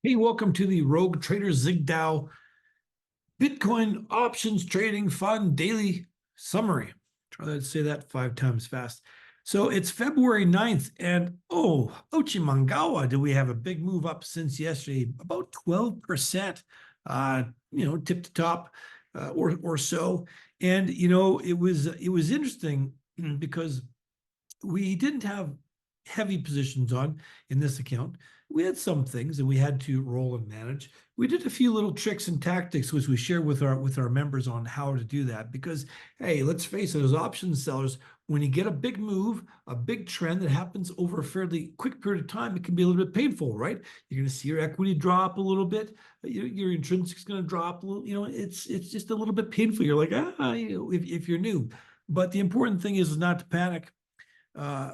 Hey, welcome to the Rogue Trader Zigdao Bitcoin Options Trading Fund Daily Summary. Try to say that 5 times fast. So it's February 9th, and Ochimangawa, do we have a big move up since yesterday? About 12%, tip to top or so. And it was interesting because we didn't have heavy positions on in this account. We had some things that we had to roll and manage. We did a few little tricks and tactics which we share with our members on how to do that. Because hey, let's face it, as option sellers, when you get a big move, a big trend that happens over a fairly quick period of time, it can be a little bit painful, right? You're going to see your equity drop a little bit, your intrinsic is going to drop a little. It's just a little bit painful. You're like, if you're new. But the important thing is not to panic.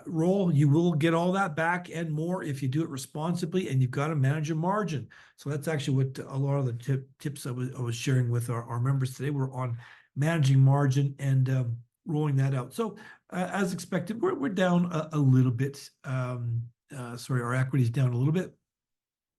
Roll, you will get all that back and more if you do it responsibly, and you've got to manage your margin. So that's actually what a lot of the tips I was sharing with our members today were on managing margin and rolling that out. So as expected, we're down a little bit. Sorry, our equity is down a little bit.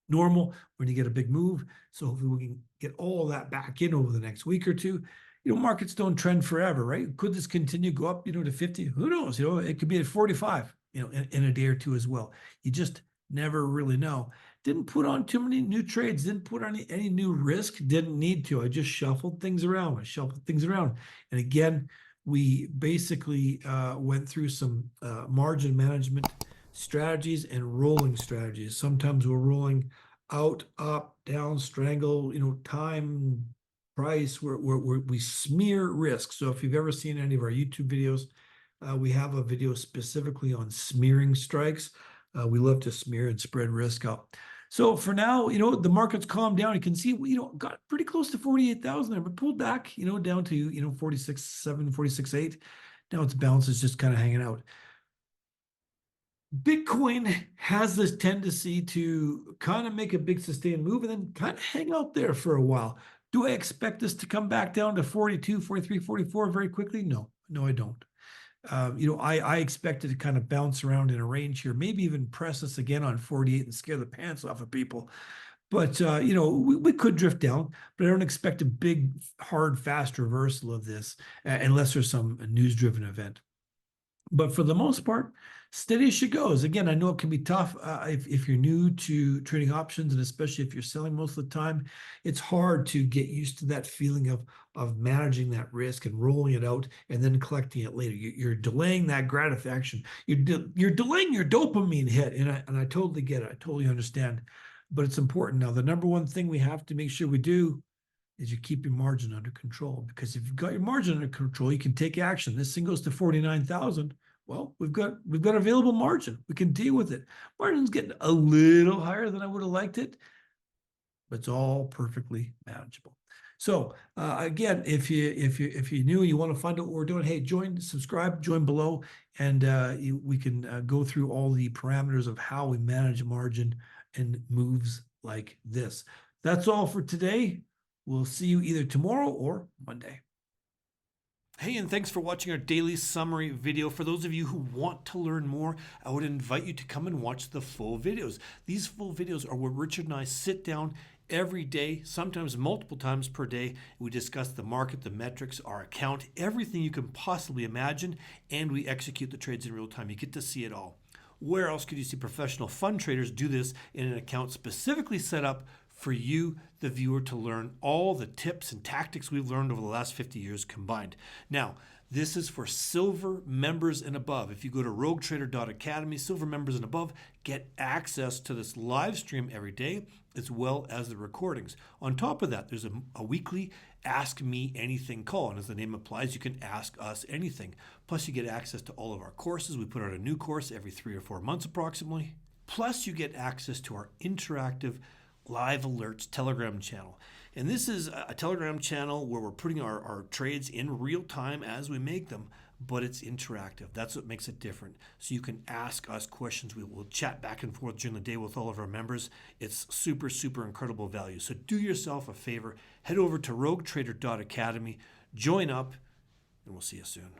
Normal when you get a big move. So hopefully we can get all that back in over the next week or two. Markets don't trend forever, right? Could this continue go up, to 50? Who knows? It could be at 45, in a day or two as well. You just never really know. Didn't put on too many new trades, didn't put on any new risk, didn't need to. I just shuffled things around. And again, we basically went through some margin management strategies and rolling strategies. Sometimes we're rolling out, up, down, strangle, time, price, where we smear risk. So if you've ever seen any of our YouTube videos, we have a video specifically on smearing strikes. We love to smear and spread risk up. So for now, the market's calmed down. You can see, got pretty close to 48,000 there, but pulled back, down to, 46.7, 46.8. Now its balance is just kind of hanging out. Bitcoin has this tendency to kind of make a big sustained move and then kind of hang out there for a while. Do I expect this to come back down to 42, 43, 44 very quickly? No, I don't. I expect it to kind of bounce around in a range here, maybe even press us again on 48 and scare the pants off of people. But, we could drift down, but I don't expect a big, hard, fast reversal of this unless there's some news-driven event. But for the most part, steady as she goes. Again, I know it can be tough if you're new to trading options, and especially if you're selling most of the time. It's hard to get used to that feeling of managing that risk and rolling it out and then collecting it later. You're delaying that gratification. You're delaying your dopamine hit, and I totally get it. I totally understand. But it's important. Now, the number one thing we have to make sure we do is you keep your margin under control. Because if you've got your margin under control, you can take action. This thing goes to 49,000. Well, we've got available margin. We can deal with it. Margin's getting a little higher than I would have liked it, but it's all perfectly manageable. So again, if you new, you want to find out what we're doing, hey, subscribe, join below, and we can go through all the parameters of how we manage margin and moves like this. That's all for today. We'll see you either tomorrow or Monday. Hey, and thanks for watching our daily summary video. For those of you who want to learn more, I would invite you to come and watch the full videos. These full videos are where Richard and I sit down every day, sometimes multiple times per day. We discuss the market, the metrics, our account, everything you can possibly imagine, and we execute the trades in real time. You get to see it all. Where else could you see professional fund traders do this in an account specifically set up for you, the viewer, to learn all the tips and tactics we've learned over the last 50 years combined? Now, this is for silver members and above. If you go to roguetrader.academy, silver members and above get access to this live stream every day, as well as the recordings. On top of that, there's a weekly Ask Me Anything call. And as the name implies, you can ask us anything. Plus, you get access to all of our courses. We put out a new course every 3 or 4 months approximately. Plus, you get access to our interactive live alerts Telegram channel. And this is a Telegram channel where we're putting our trades in real time as we make them, but it's interactive. That's what makes it different. So you can ask us questions. We will chat back and forth during the day with all of our members. It's super, super incredible value. So do yourself a favor, head over to roguetrader.academy, join up, and we'll see you soon.